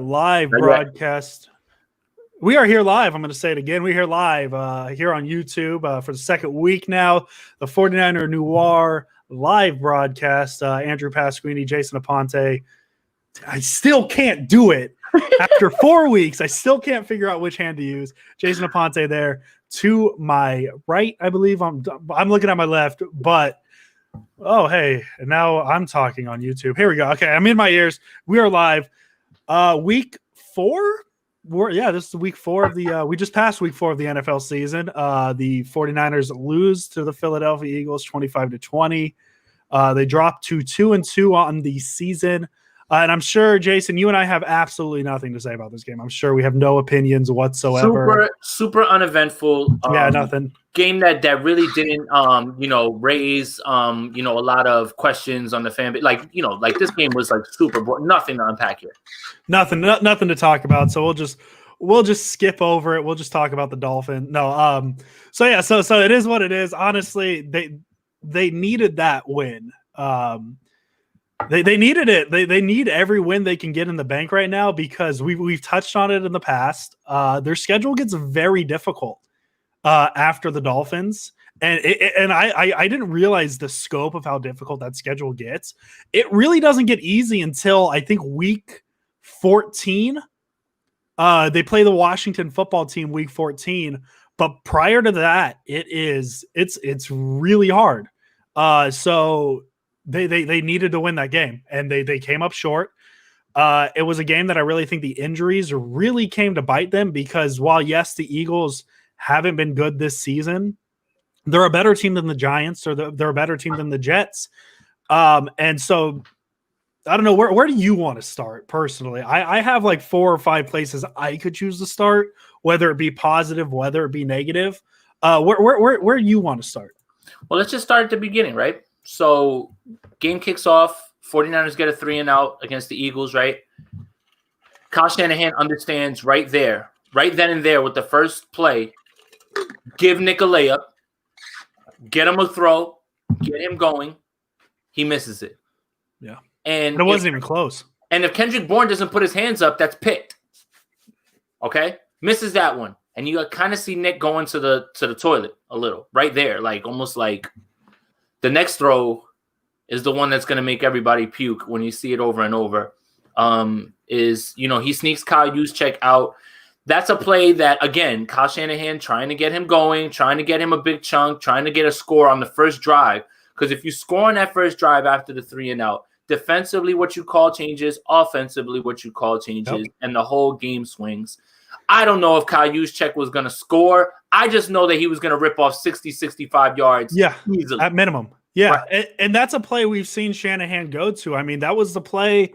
Live broadcast. We are here live. I'm going to say it again. We're here live here on YouTube for the second week now. The 49er Noir live broadcast. Andrew Pasquini, Jason Aponte. I still can't do it. After 4 weeks, I still can't figure out which hand to use. Jason Aponte there to my right, I believe. I'm looking at my left, but oh, hey, and now I'm talking on YouTube. Here we go. Okay, I'm in my ears. We are live. Week 4? This is week 4 of the we just passed week 4 of the NFL season. The 49ers lose to the Philadelphia Eagles 25-20. They dropped to 2-2 on the season. And I'm sure, Jason, you and I have absolutely nothing to say about this game. I'm sure we have no opinions whatsoever. Super uneventful. Nothing. Game that really didn't raise a lot of questions on the fan base. Like this game was like super boring. Nothing to unpack here. Nothing to talk about. So we'll just skip over it. We'll just talk about the Dolphins. No. So it is what it is. Honestly, they needed that win. They needed it. They need every win they can get in the bank right now because we've touched on it in the past. Their schedule gets very difficult after the Dolphins, and I didn't realize the scope of how difficult that schedule gets. It really doesn't get easy until I think week 14. They play the Washington football team week 14, but prior to that, it's really hard. So they needed to win that game, and they came up short. It was a game that I really think the injuries really came to bite them because while, yes, the Eagles haven't been good this season, they're a better team than the Giants, or they're a better team than the Jets. And so I don't know, where do you want to start personally? I have like 4 or 5 places I could choose to start, whether it be positive, whether it be negative. Where do you want to start? Well, let's just start at the beginning, right? So game kicks off. 49ers get a 3-and-out against the Eagles, right? Kyle Shanahan understands right then and there with the first play, give Nick a layup, get him a throw, get him going. He misses it. Yeah. And it wasn't even close. And if Kendrick Bourne doesn't put his hands up, that's picked. Okay? Misses that one. And you kind of see Nick going to the toilet a little right there, like almost like the next throw is the one that's going to make everybody puke when you see it over and over. He sneaks Kyle Juszczyk out. That's a play that, again, Kyle Shanahan trying to get him going, trying to get him a big chunk, trying to get a score on the first drive. Because if you score on that first drive after the 3-and-out, defensively what you call changes, offensively what you call changes, and the whole game swings. I don't know if Kyle Juszczyk was going to score. I just know that he was going to rip off 60, 65 yards easily. At minimum. Yeah, right. And that's a play we've seen Shanahan go to. I mean, that was the play,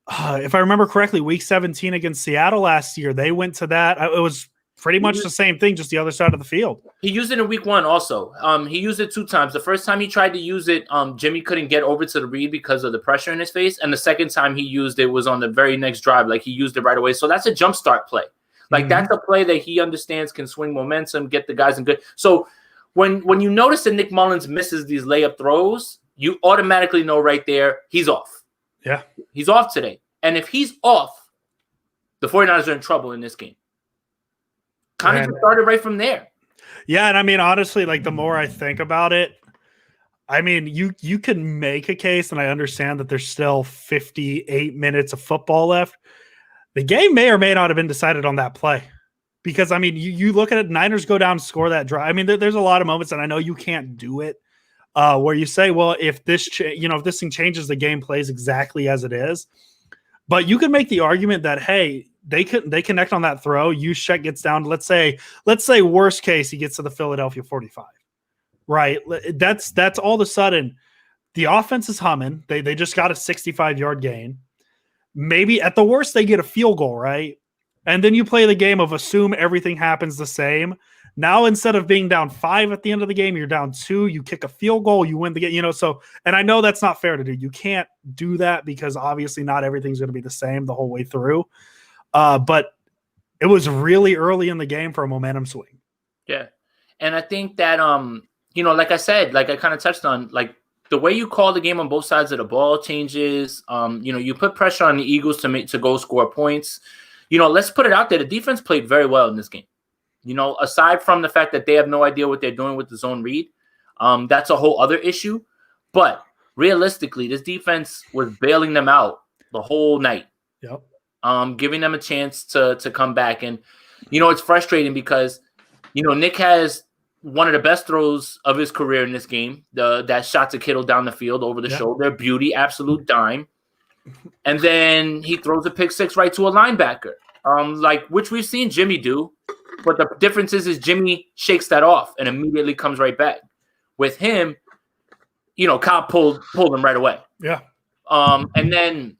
if I remember correctly, week 17 against Seattle last year. They went to that. It was pretty much the same thing, just the other side of the field. He used it in week 1 also. He used it 2 times. The first time he tried to use it, Jimmy couldn't get over to the read because of the pressure in his face. And the second time he used it was on the very next drive. Like, he used it right away. So that's a jump start play. Like, that's a play that he understands can swing momentum, get the guys in good. So when you notice that Nick Mullins misses these layup throws, you automatically know right there he's off. Yeah. He's off today. And if he's off, the 49ers are in trouble in this game. Kind of started right from there. Yeah, and I mean, honestly, like the more I think about it, I mean, you can make a case, and I understand that there's still 58 minutes of football left. The game may or may not have been decided on that play. Because, I mean, you look at it, Niners go down and score that drive. I mean, there's a lot of moments, and I know you can't do it, where you say, well, if this thing changes, the game plays exactly as it is. But you could make the argument that, hey, they connect on that throw. Juszczyk gets down. Let's say worst case, he gets to the Philadelphia 45. Right? That's all of a sudden the offense is humming. They just got a 65-yard gain. Maybe at the worst, they get a field goal, right? And then you play the game of assume everything happens the same. Now, instead of being down 5 at the end of the game, you're down 2. You kick a field goal, you win the game. So, and I know that's not fair to do. You can't do that because obviously not everything's going to be the same the whole way through. But it was really early in the game for a momentum swing. Yeah, and I think that like I said, like I kind of touched on, like the way you call the game on both sides of the ball changes. You put pressure on the Eagles to go score points. Let's put it out there. The defense played very well in this game. Aside from the fact that they have no idea what they're doing with the zone read, that's a whole other issue. But realistically, this defense was bailing them out the whole night. Yep. Giving them a chance to come back. And, it's frustrating because, Nick has one of the best throws of his career in this game. That shot to Kittle down the field over the shoulder. Beauty, absolute dime. And then he throws a pick six right to a linebacker, which we've seen Jimmy do. But the difference is Jimmy shakes that off and immediately comes right back. With him, Kyle pulled him right away. Yeah. And then,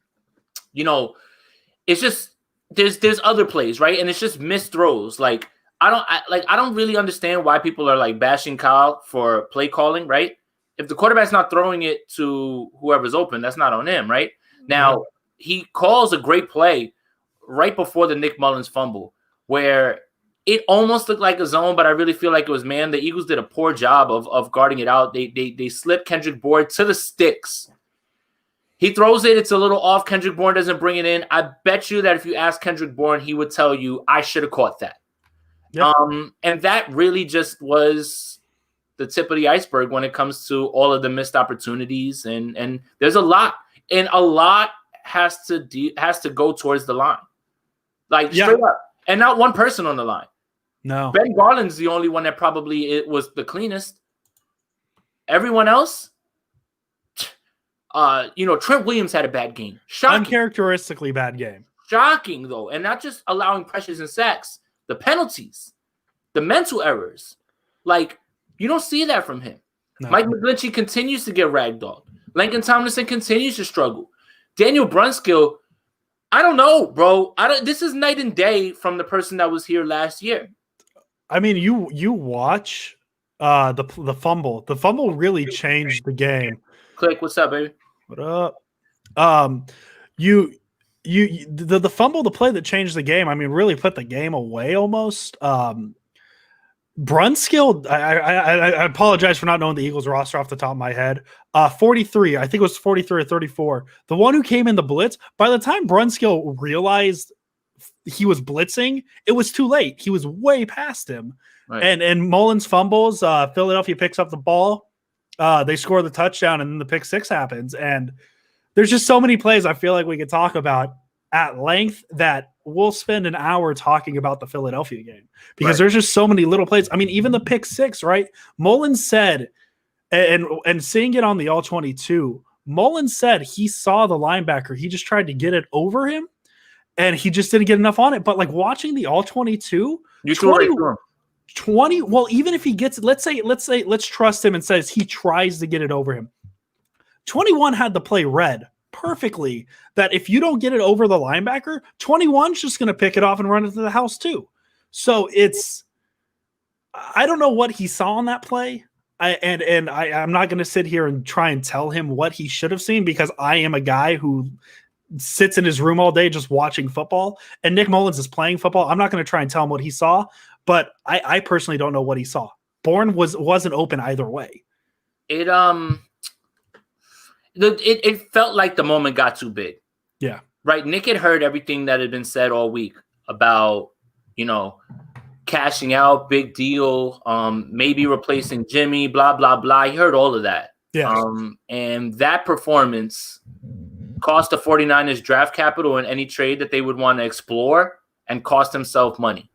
it's just there's other plays, right? And it's just missed throws. I don't really understand why people are bashing Kyle for play calling, right? If the quarterback's not throwing it to whoever's open, that's not on him, right? Now, he calls a great play right before the Nick Mullins fumble where it almost looked like a zone, but I really feel like it was man. The Eagles did a poor job of guarding it out. They slipped Kendrick Bourne to the sticks. He throws it. It's a little off. Kendrick Bourne doesn't bring it in. I bet you that if you ask Kendrick Bourne, he would tell you, I should have caught that. Yep. And that really just was the tip of the iceberg when it comes to all of the missed opportunities. And there's a lot. And a lot has to go towards the line. Straight up. And not one person on the line. No. Ben Garland's the only one that probably was the cleanest. Everyone else, Trent Williams had a bad game. Shocking. Uncharacteristically bad game. Shocking, though. And not just allowing pressures and sacks. The penalties. The mental errors. You don't see that from him. No. Mike McGlinchey continues to get ragdolled. Lincoln Tomlinson continues to struggle. Daniel Brunskill, I don't know, bro. This is night and day from the person that was here last year. I mean, you watch the fumble. The fumble really changed the game. Click, what's up, baby? What up? The fumble, the play that changed the game. I mean, really put the game away almost. Brunskill, I apologize for not knowing the Eagles roster off the top of my head. 43, I think it was 43 or 34. The one who came in the blitz, by the time Brunskill realized he was blitzing, it was too late. He was way past him. Right. And Mullins fumbles, Philadelphia picks up the ball. They score the touchdown, and then the pick six happens. And there's just so many plays I feel like we could talk about at length that we'll spend an hour talking about the Philadelphia game because there's just so many little plays. I mean, even the pick six, right? Mullins said, and seeing it on the all 22, Mullins said he saw the linebacker. He just tried to get it over him and he just didn't get enough on it. But watching the all 22, 20, well, even if he gets, let's trust him and says he tries to get it over him. 21 had the play read perfectly that if you don't get it over the linebacker, 21's just going to pick it off and run it to the house too. So I don't know what he saw on that play. I'm not going to sit here and try and tell him what he should have seen because I am a guy who sits in his room all day just watching football, and Nick Mullins is playing football. I'm not going to try and tell him what he saw, but I personally don't know what he saw. Bourne wasn't open either way. It felt like the moment got too big. Yeah. Right. Nick had heard everything that had been said all week about, cashing out, big deal, maybe replacing Jimmy, blah, blah, blah. He heard all of that. Yeah. And that performance cost the 49ers draft capital in any trade that they would want to explore and cost himself money.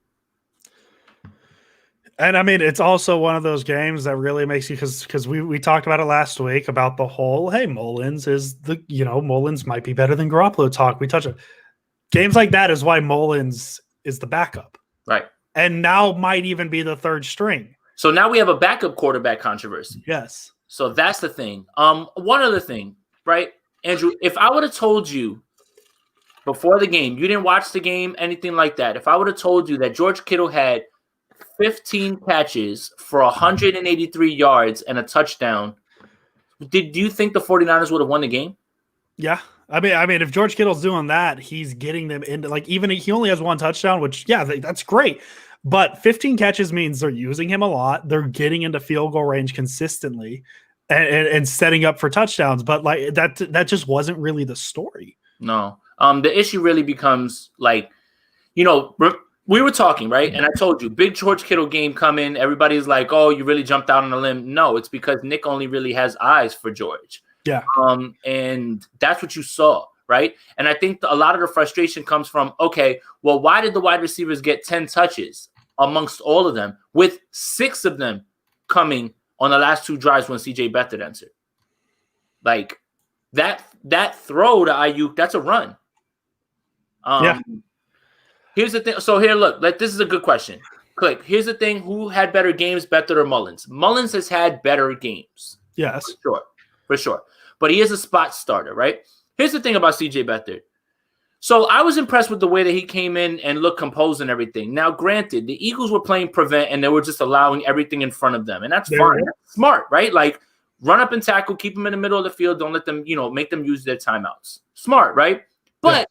And I mean, it's also one of those games that really makes you, because we talked about it last week about the whole, hey, Mullins is Mullins might be better than Garoppolo talk. We touched it. Games like that is why Mullins is the backup. Right. And now might even be the third string. So now we have a backup quarterback controversy. Yes. So that's the thing. One other thing, right, Andrew, if I would have told you before the game, you didn't watch the game, anything like that. If I would have told you that George Kittle had 15 catches for 183 yards and a touchdown, do you think the 49ers would have won the game? Yeah. I mean, if George Kittle's doing that, he's getting them into even he only has one touchdown, which that's great. But 15 catches means they're using him a lot. They're getting into field goal range consistently. and setting up for touchdowns. But like that just wasn't really the story. No. The issue really becomes like, we were talking, right? And I told you, big George Kittle game coming. Everybody's like, oh, you really jumped out on a limb. No, it's because Nick only really has eyes for George. Yeah. And that's what you saw, right? And I think a lot of the frustration comes from, okay, well, why did the wide receivers get 10 touches amongst all of them, with 6 of them coming on the last 2 drives when CJ Beathard entered? Like that throw to Ayuk, that's a run. Yeah. Here's the thing. So here, look, this is a good question. Click. Here's the thing. Who had better games, Beathard or Mullins? Mullins has had better games. Yes. For sure. But he is a spot starter, right? Here's the thing about CJ Beathard. So I was impressed with the way that he came in and looked composed and everything. Now, granted, the Eagles were playing prevent and they were just allowing everything in front of them. And that's fine. That's smart, right? Like, run up and tackle, keep them in the middle of the field. Don't let them, make them use their timeouts. Smart, right? But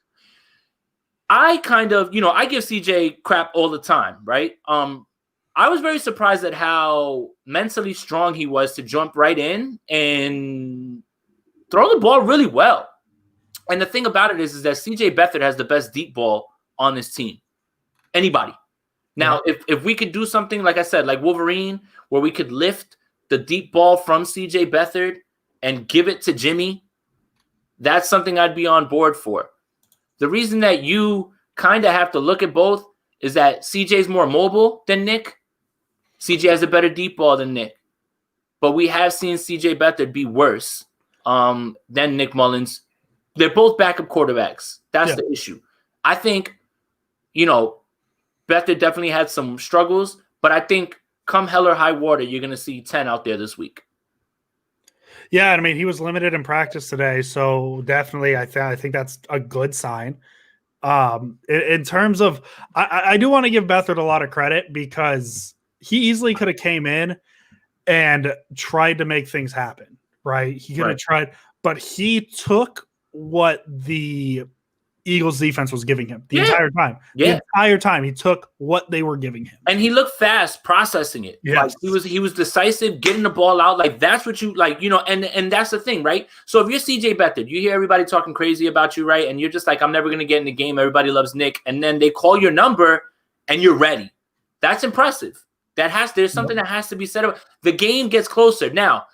I kind of, I give CJ crap all the time, right? I was very surprised at how mentally strong he was to jump right in and throw the ball really well. And the thing about it is that CJ Beathard has the best deep ball on this team. Anybody. Now, if we could do something, like I said, like Wolverine, where we could lift the deep ball from CJ Beathard and give it to Jimmy, that's something I'd be on board for. The reason that you kind of have to look at both is that CJ's more mobile than Nick. CJ has a better deep ball than Nick. But we have seen CJ Beathard be worse than Nick Mullins. They're both backup quarterbacks. That's the issue. I think, Beathard definitely had some struggles, but I think come hell or high water, you're going to see 10 out there this week. Yeah, I mean, he was limited in practice today, so definitely I think that's a good sign. In terms of, I do want to give Beathard a lot of credit because he easily could have came in and tried to make things happen, right? He could have tried, but he took what the Eagles defense was giving him the entire time. The entire time he took what they were giving him. And he looked fast processing it. Yes. Like he was decisive, getting the ball out. Like that's what you like, and that's the thing, right? So if you're CJ Beathard, you hear everybody talking crazy about you, right? And you're just like, I'm never gonna get in the game. Everybody loves Nick. And then they call your number and you're ready. That's impressive. There's something that has to be said about the game gets closer. Now,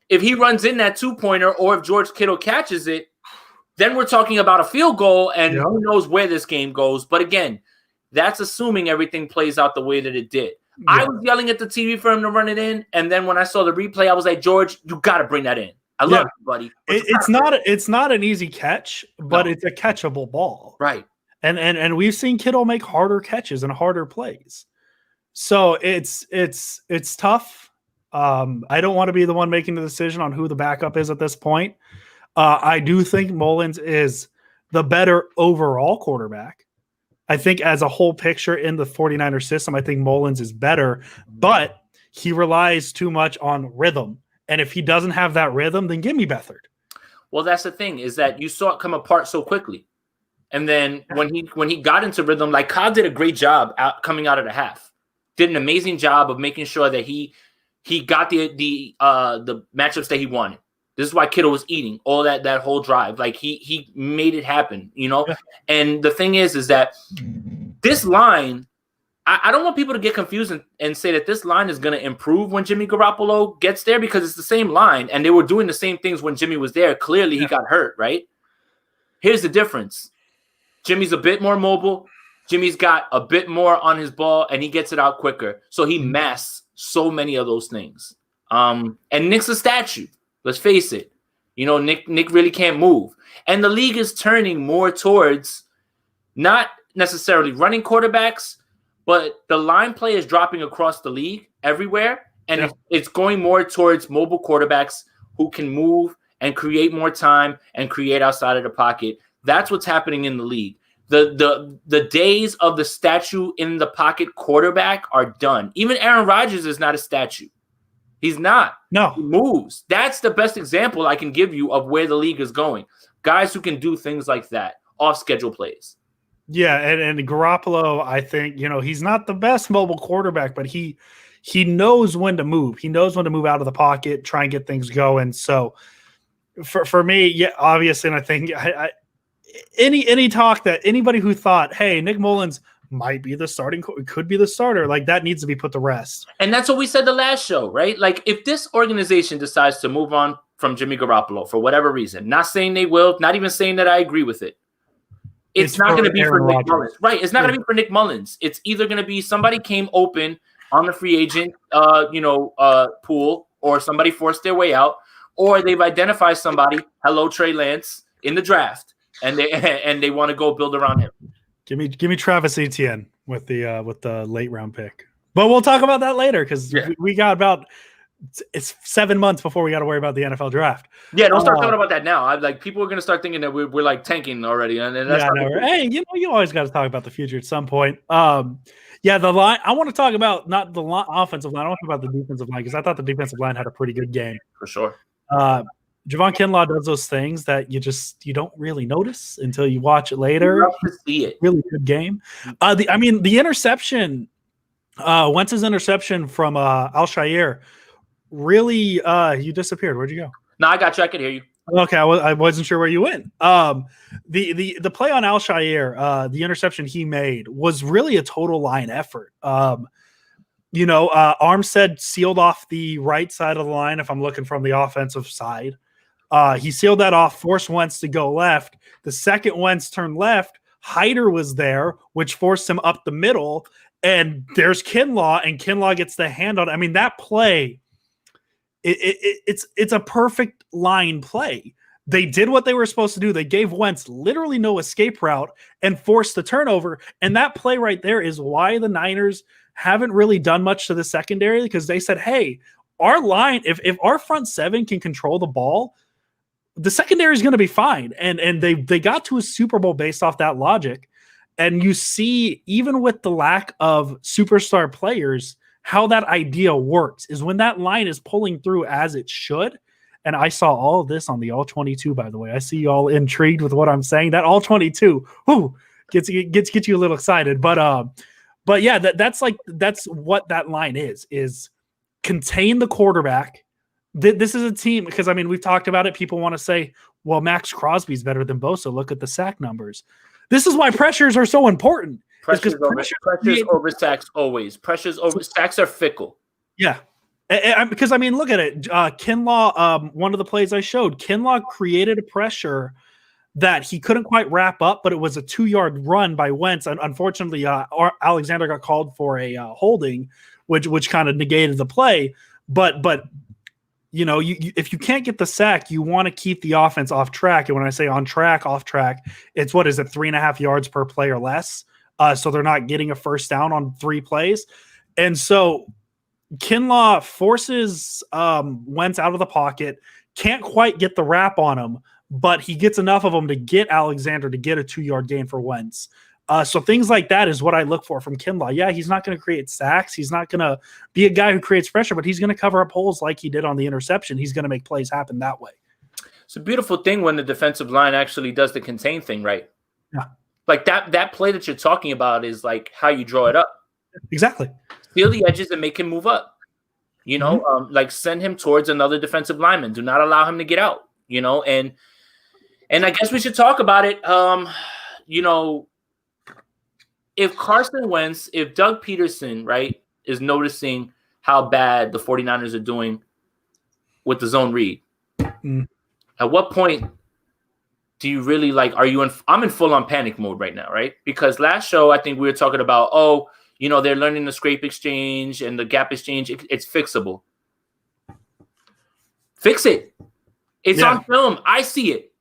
if he runs in that 2-pointer or if George Kittle catches it, then we're talking about a field goal, and who knows where this game goes. But again, that's assuming everything plays out the way that it did. Yeah. I was yelling at the TV for him to run it in, and then when I saw the replay, I was like, George, you got to bring that in. I love you, buddy. It's not an easy catch, but it's a catchable ball. Right. And we've seen Kittle make harder catches and harder plays. So it's tough. I don't want to be the one making the decision on who the backup is at this point. I do think Mullins is the better overall quarterback. I think as a whole picture in the 49ers system, I think Mullins is better, but he relies too much on rhythm. And if he doesn't have that rhythm, then give me Beathard. Well, that's the thing is that you saw it come apart so quickly. And then when he got into rhythm, like Kyle did a great job coming out of the half. Did an amazing job of making sure that he got the matchups that he wanted. This is why Kittle was eating all that whole drive. Like he made it happen, Yeah. And the thing is that this line, I don't want people to get confused and say that this line is going to improve when Jimmy Garoppolo gets there because it's the same line and they were doing the same things when Jimmy was there. Clearly he got hurt, right? Here's the difference. Jimmy's a bit more mobile. Jimmy's got a bit more on his ball and he gets it out quicker. So he masks so many of those things. And Nick's a statue. Let's face it. Nick really can't move. And the league is turning more towards not necessarily running quarterbacks, but the line play is dropping across the league everywhere. And it's going more towards mobile quarterbacks who can move and create more time and create outside of the pocket. That's what's happening in the league. The days of the statue in the pocket quarterback are done. Even Aaron Rodgers is not a statue. He's not. No. He moves. That's the best example I can give you of where the league is going. Guys who can do things like that, off-schedule plays. Yeah, and Garoppolo, I think, he's not the best mobile quarterback, but he he knows when to move. He knows when to move out of the pocket, try and get things going. So for me, yeah, obviously, and I think any talk that anybody who thought, hey, Nick Mullins might be the could be the starter, like that needs to be put to rest. And that's what we said the last show, right? Like if this organization decides to move on from Jimmy Garoppolo for whatever reason, not saying they will, not even saying that I agree with it. It's not going to be for Nick Mullins. Right. It's not going to be for Nick Mullins. It's either going to be somebody came open on the free agent pool, or somebody forced their way out, or they've identified somebody, hello Trey Lance, in the draft, and they want to go build around him. Give me Travis Etienne with the late round pick. But we'll talk about that later because we got it's 7 months before we got to worry about the NFL draft. Yeah, don't start talking about that now. People are going to start thinking that we're like tanking already. And that's hey, you always got to talk about the future at some point. The line. I want to talk about not the offensive line. I want to talk about the defensive line because I thought the defensive line had a pretty good game for sure. Javon Kinlaw does those things that you don't really notice until you watch it later. You love to see it. Really good game. The interception, Wentz's interception from Al-Shaair, really, you disappeared. Where'd you go? No, I got you. I could hear you. Okay, I wasn't sure where you went. The play on Al-Shaair, the interception he made was really a total line effort. Armstead sealed off the right side of the line if I'm looking from the offensive side. He sealed that off, forced Wentz to go left. The second Wentz turned left, Hyder was there, which forced him up the middle. And there's Kinlaw, and Kinlaw gets the hand on. I mean, that play, it's a perfect line play. They did what they were supposed to do. They gave Wentz literally no escape route and forced the turnover. And that play right there is why the Niners haven't really done much to the secondary, because they said, hey, our line, if our front seven can control the ball, the secondary is going to be fine. And they got to a Super Bowl based off that logic. And you see, even with the lack of superstar players, how that idea works is when that line is pulling through as it should. And I saw all of this on the All-22, by the way. I see you all intrigued with what I'm saying. That All-22, gets you a little excited. But yeah, that's what that line is contain the quarterback. This is a team, because, I mean, we've talked about it. People want to say, well, Max Crosby's better than Bosa. Look at the sack numbers. This is why pressures are so important. Pressures over sacks always. Pressures over sacks are fickle. Yeah. Because, I mean, look at it. Kinlaw, one of the plays I showed, Kinlaw created a pressure that he couldn't quite wrap up, but it was a 2-yard run by Wentz. And unfortunately, Alexander got called for a holding, which kind of negated the play. But if you can't get the sack, you want to keep the offense off track. And when I say on track, off track, it's 3.5 yards per play or less. So they're not getting a first down on 3 plays. And so Kinlaw forces Wentz out of the pocket, can't quite get the wrap on him, but he gets enough of them to get Alexander to get a 2-yard gain for Wentz. So things like that is what I look for from Kinlaw. Yeah, he's not going to create sacks. He's not going to be a guy who creates pressure, but he's going to cover up holes like he did on the interception. He's going to make plays happen that way. It's a beautiful thing when the defensive line actually does the contain thing right. Yeah. Like that play that you're talking about is like how you draw it up. Exactly. Feel the edges and make him move up. Like send him towards another defensive lineman. Do not allow him to get out. And I guess we should talk about it. If Carson Wentz, if Doug Peterson, right, is noticing how bad the 49ers are doing with the zone read, at what point do you really I'm in full on panic mode right now, right? Because last show, I think we were talking about, they're learning the scrape exchange and the gap exchange. It's fixable. Fix it. It's on film. I see it.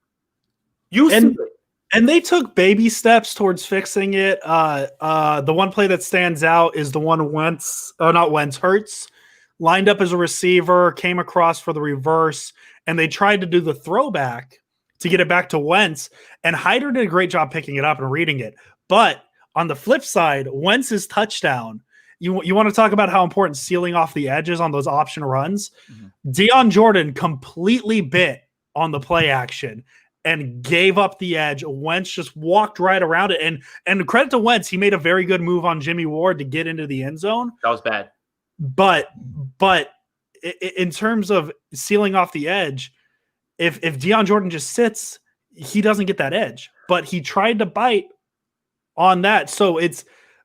You see it. And they took baby steps towards fixing it. The one play that stands out is the one Hurts lined up as a receiver, came across for the reverse, and they tried to do the throwback to get it back to Wentz. And Hyder did a great job picking it up and reading it. But on the flip side, Wentz's touchdown, you want to talk about how important sealing off the edges on those option runs? Mm-hmm. Deion Jordan completely bit on the play action and gave up the edge. Wentz just walked right around it. And credit to Wentz, he made a very good move on Jimmy Ward to get into the end zone. That was bad. But in terms of sealing off the edge, if Deion Jordan just sits, he doesn't get that edge. But he tried to bite on that. So it's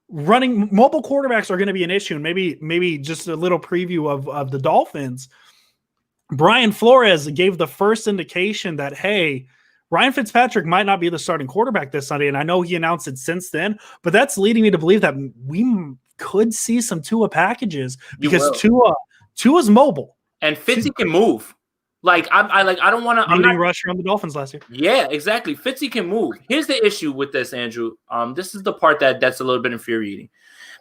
running mobile quarterbacks are going to be an issue. And maybe just a little preview of the Dolphins. Brian Flores gave the first indication that, hey, Ryan Fitzpatrick might not be the starting quarterback this Sunday. And I know he announced it since then, but that's leading me to believe that we could see some Tua packages because Tua's mobile. And Fitzy can move. Like I don't want to. I'm not rusher on the Dolphins last year. Yeah, exactly. Fitzy can move. Here's the issue with this, Andrew. This is the part that's a little bit infuriating,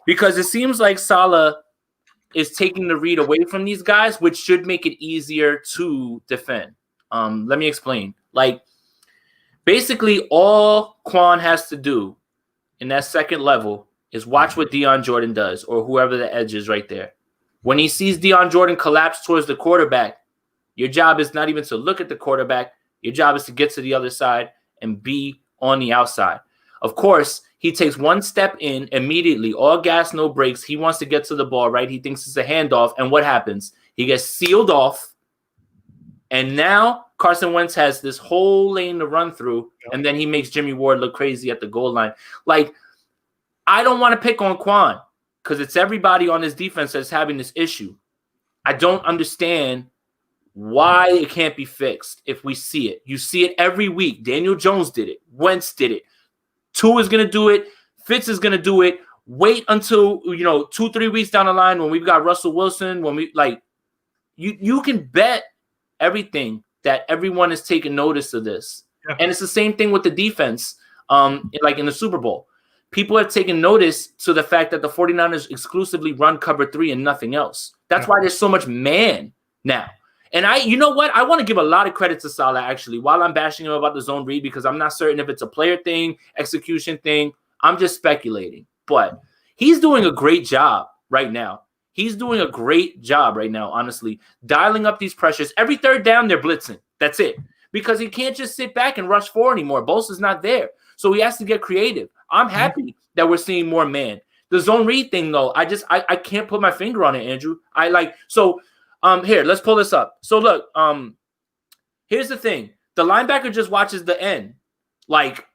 because it seems like Saleh is taking the read away from these guys, which should make it easier to defend. Let me explain. Like, basically, all Quan has to do in that second level is watch what Deion Jordan does, or whoever the edge is right there. When he sees Deion Jordan collapse towards the quarterback, your job is not even to look at the quarterback. Your job is to get to the other side and be on the outside. Of course, he takes one step in immediately, all gas, no brakes. He wants to get to the ball, right? He thinks it's a handoff. And what happens? He gets sealed off. And now Carson Wentz has this whole lane to run through. And then he makes Jimmy Ward look crazy at the goal line. Like, I don't want to pick on Quan because it's everybody on this defense that's having this issue. I don't understand why it can't be fixed if we see it. You see it every week. Daniel Jones did it. Wentz did it. Tua is going to do it. Fitz is going to do it. Wait until, 2-3 weeks down the line when we've got Russell Wilson, when we you can bet everything that everyone is taking notice of this. Yeah. And it's the same thing with the defense, like in the Super Bowl. People have taken notice to the fact that the 49ers exclusively run cover 3 and nothing else. That's why there's so much man now. And you know what? I want to give a lot of credit to Saleh, actually, while I'm bashing him about the zone read, because I'm not certain if it's a player thing, execution thing. I'm just speculating. But he's doing a great job right now. He's doing a great job right now, honestly, dialing up these pressures. Every third down, they're blitzing. That's it. Because he can't just sit back and rush 4 anymore. Bosa's not there. So he has to get creative. I'm happy that we're seeing more man. The zone read thing, though, I can't put my finger on it, Andrew. Here, let's pull this up. So look, here's the thing. The linebacker just watches the end. Like,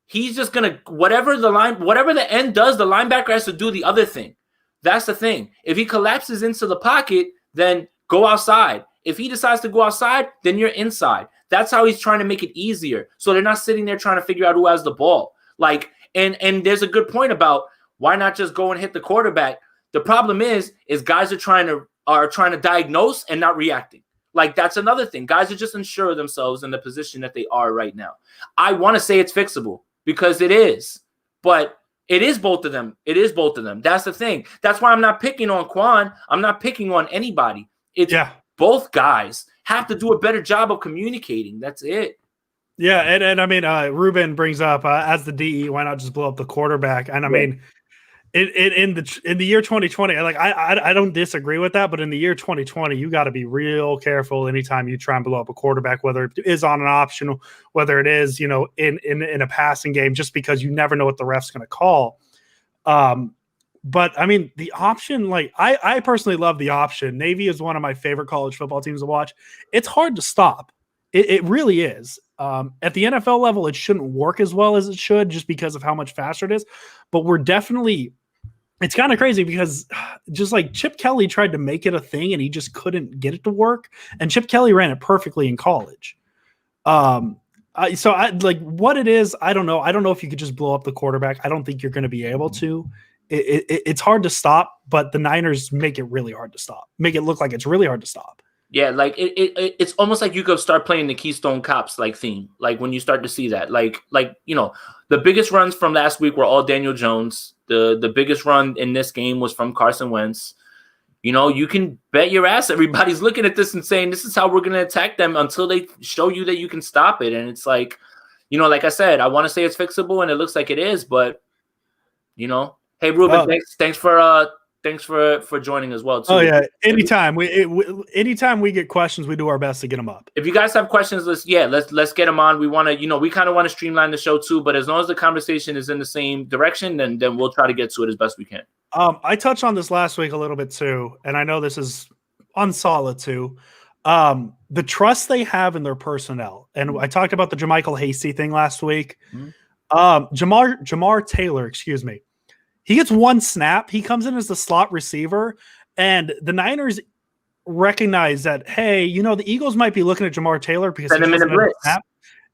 he's just gonna whatever the end does, the linebacker has to do the other thing. That's the thing. If he collapses into the pocket, then go outside. If he decides to go outside, then you're inside. That's how he's trying to make it easier. So they're not sitting there trying to figure out who has the ball. Like, and there's a good point about why not just go and hit the quarterback. The problem is guys are trying to diagnose and not reacting. Like, that's another thing. Guys are just unsure of themselves in the position that they are right now. I want to say it's fixable because it is, but it is both of them. It is both of them. That's the thing. That's why I'm not picking on Quan. I'm not picking on anybody. It's both guys have to do a better job of communicating. That's it. Yeah, and I mean, Ruben brings up as the DE, why not just blow up the quarterback? And I mean, in the year 2020, like I don't disagree with that, but in the year 2020, you got to be real careful anytime you try and blow up a quarterback, whether it is on an optional, whether it is in a passing game, just because you never know what the ref's going to call. But I mean, the option, like I personally love the option. Navy is one of my favorite college football teams to watch. It's hard to stop. It really is. At the NFL level, it shouldn't work as well as it should just because of how much faster it is. But it's kind of crazy because just like Chip Kelly tried to make it a thing and he just couldn't get it to work. And Chip Kelly ran it perfectly in college. So what it is, I don't know. I don't know if you could just blow up the quarterback. I don't think you're going to be able to. It's hard to stop, but the Niners make it really hard to stop. Make it look like it's really hard to stop. Yeah, like it's almost like you could start playing the Keystone Cops like theme. Like when you start to see that, like the biggest runs from last week were all Daniel Jones. The biggest run in this game was from Carson Wentz. You can bet your ass everybody's looking at this and saying this is how we're going to attack them until they show you that you can stop it. And it's like, like I said, I want to say it's fixable and it looks like it is, but hey Ruben, thanks for joining as well too. Oh yeah, anytime we get questions, we do our best to get them up. If you guys have questions, let's get them on. We want to, we kind of want to streamline the show too, but as long as the conversation is in the same direction, then we'll try to get to it as best we can. I touched on this last week a little bit too, and I know this is on Saleh too. The trust they have in their personnel, and I talked about the Jermichael Hasty thing last week. Mhm. Jamar Taylor, excuse me. He gets one snap. He comes in as the slot receiver, and the Niners recognize that, hey, the Eagles might be looking at Jamar Taylor because Send he him in a doesn't have a blitz. snap.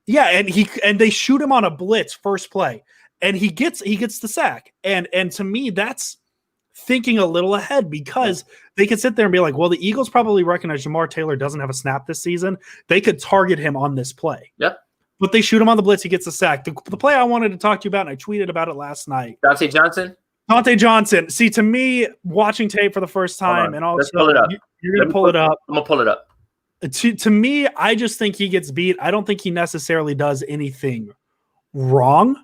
Yeah, and they shoot him on a blitz first play, and he gets the sack. And to me, that's thinking a little ahead because they could sit there and be like, well, the Eagles probably recognize Jamar Taylor doesn't have a snap this season. They could target him on this play. Yep. But they shoot him on the blitz. He gets a sack. The play I wanted to talk to you about, and I tweeted about it last night. Dante Johnson. Dante Johnson. See, to me, watching tape for the first time, and also let's pull it up. You're going to pull it up. I'm going to pull it up. To me, I just think he gets beat. I don't think he necessarily does anything wrong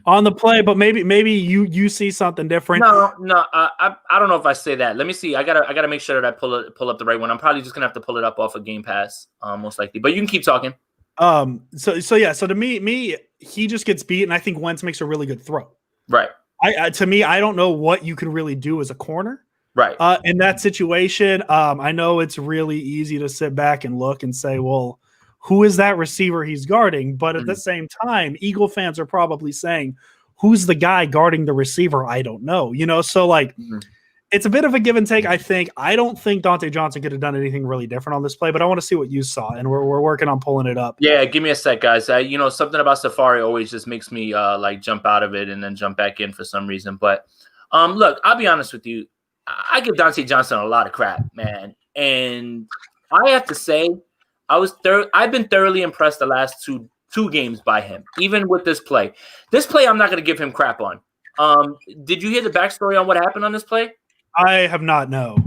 on the play, but maybe you see something different. No, I don't know if I say that. Let me see. I gotta make sure that I pull up the right one. I'm probably just gonna have to pull it up off of Game Pass, most likely. But you can keep talking. So to me, he just gets beat, and I think Wentz makes a really good throw. Right. To me, I don't know what you can really do as a corner. Right. In that situation, I know it's really easy to sit back and look and say, well, who is that receiver he's guarding? But at the same time, Eagle fans are probably saying, who's the guy guarding the receiver? I don't know. So it's a bit of a give and take, I think. I don't think Dante Johnson could have done anything really different on this play, but I want to see what you saw, and we're working on pulling it up. Yeah, give me a sec, guys. Something about Safari always just makes me jump out of it and then jump back in for some reason. But look, I'll be honest with you. I give Dante Johnson a lot of crap, man. And I have to say, I've been thoroughly impressed the last two games by him, even with this play. This play, I'm not going to give him crap on. Did you hear the backstory on what happened on this play? I have not, no.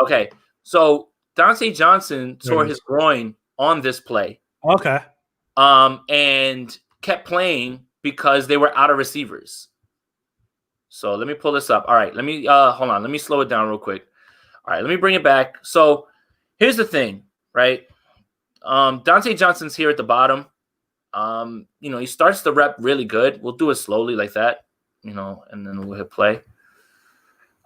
Okay, so Dante Johnson tore his groin on this play. Okay. And kept playing because they were out of receivers. So let me pull this up. All right, let me hold on. Let me slow it down real quick. All right, let me bring it back. So here's the thing, right? Dante Johnson's here at the bottom. He starts the rep really good. We'll do it slowly like that, and then we'll hit play.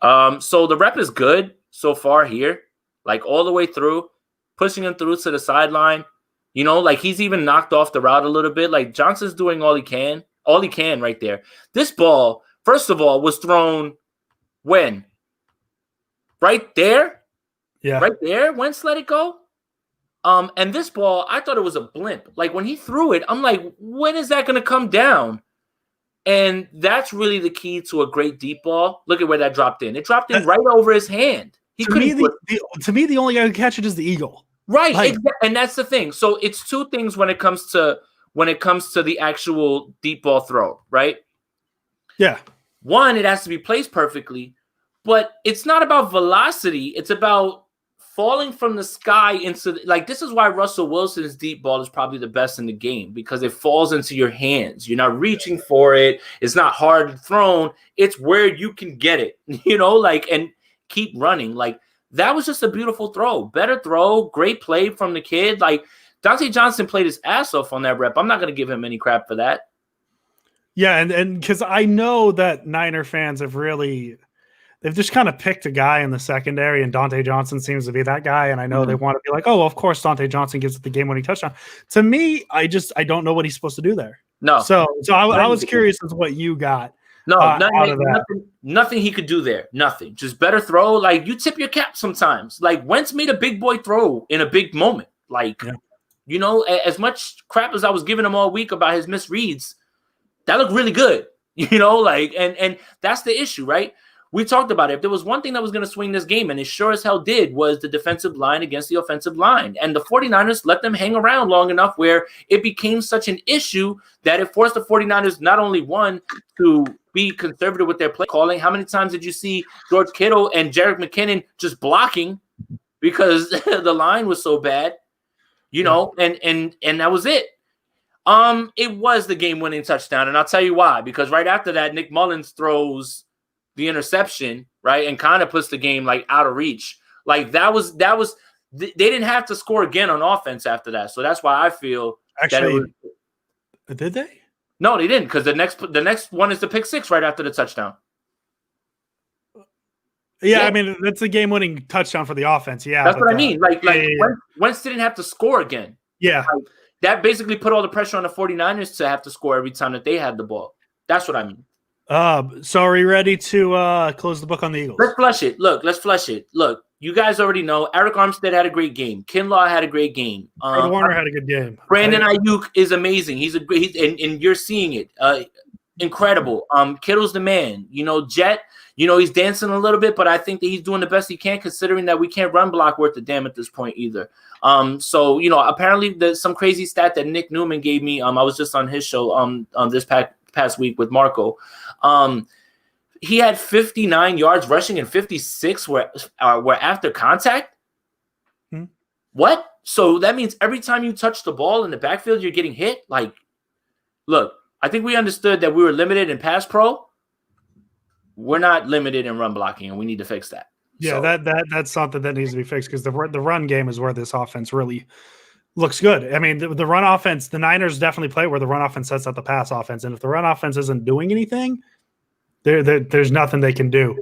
So the rep is good so far here, like all the way through, pushing him through to the sideline. He's even knocked off the route a little bit. Like Johnson's doing all he can right there. This ball, first of all, was thrown when? Right there? Yeah. Right there? Wentz let it go? And this ball, I thought it was a blimp. Like when he threw it, I'm like, when is that going to come down? And that's really the key to a great deep ball. Look at where that dropped in. It dropped in right over his hand. To me, the only guy who can catch it is the Eagle. Right. And that's the thing. So it's two things when it comes to the actual deep ball throw, right? Yeah. One, it has to be placed perfectly, but it's not about velocity. It's about falling from the sky into this is why Russell Wilson's deep ball is probably the best in the game, because it falls into your hands. You're not reaching for it. It's not hard thrown. It's where you can get it, and keep running. That was just a beautiful throw. Better throw. Great play from the kid. Dante Johnson played his ass off on that rep. I'm not going to give him any crap for that. Yeah, and because I know that Niner fans they've just kind of picked a guy in the secondary, and Dante Johnson seems to be that guy. And I know they want to be like, oh, well, of course, Dante Johnson gives it the game-winning touchdown. To me, I don't know what he's supposed to do there. No. So I was curious as to what you got. No, nothing he could do there. Nothing. Just better throw. You tip your cap sometimes. Wentz made a big boy throw in a big moment. As much crap as I was giving him all week about his misreads, that looked really good. And that's the issue, right? We talked about it. If there was one thing that was going to swing this game, and it sure as hell did, was the defensive line against the offensive line. And the 49ers let them hang around long enough where it became such an issue that it forced the 49ers not only one to be conservative with their play calling. How many times did you see George Kittle and Jerick McKinnon just blocking because the line was so bad? And that was it. It was the game-winning touchdown, and I'll tell you why. Because right after that, Nick Mullins throws the interception, right, and kind of puts the game out of reach. They didn't have to score again on offense after that. So that's why I feel did they? No, they didn't, because the next one is the pick six right after the touchdown. Yeah, I mean, that's a game-winning touchdown for the offense. Yeah, that's what I mean. Like Wentz didn't have to score again. Yeah. Like, that basically put all the pressure on the 49ers to have to score every time that they had the ball. That's what I mean. So are we ready to close the book on the Eagles? Let's flush it. Let's flush it. Look, you guys already know Eric Armstead had a great game. Kinlaw had a great game. Fred Warner had a good game. Brandon Ayuk is amazing. He's and you're seeing it. Incredible. Kittle's the man. Jet, he's dancing a little bit, but I think that he's doing the best he can, considering that we can't run block worth a damn at this point either. So apparently there's some crazy stat that Nick Newman gave me. I was just on his show on this past week with Marco. He had 59 yards rushing and 56 were after contact. What? So that means every time you touch the ball in the backfield, you're getting hit. Like, look, I think we understood that we were limited in pass pro. We're not limited in run blocking, and we need to fix that. Yeah, so that's something that needs to be fixed, because the run game is where this offense really looks good. I mean, the run offense, the Niners definitely play where the run offense sets up the pass offense, and if the run offense isn't doing anything, there's nothing they can do.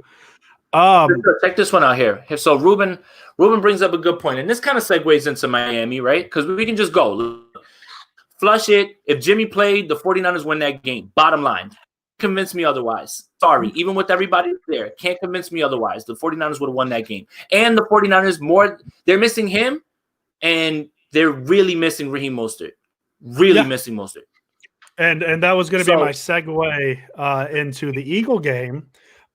Check this one out here. So Ruben brings up a good point, and this kind of segues into Miami, right? Because we can just go flush it. If Jimmy played, the 49ers win that game. Bottom line. Convince me otherwise. Sorry, even with everybody there, can't convince me otherwise. The 49ers would have won that game. And the 49ers, they're missing him, and they're really missing Raheem Mostert. Missing Mostert. And that was going to be my segue into the Eagle game.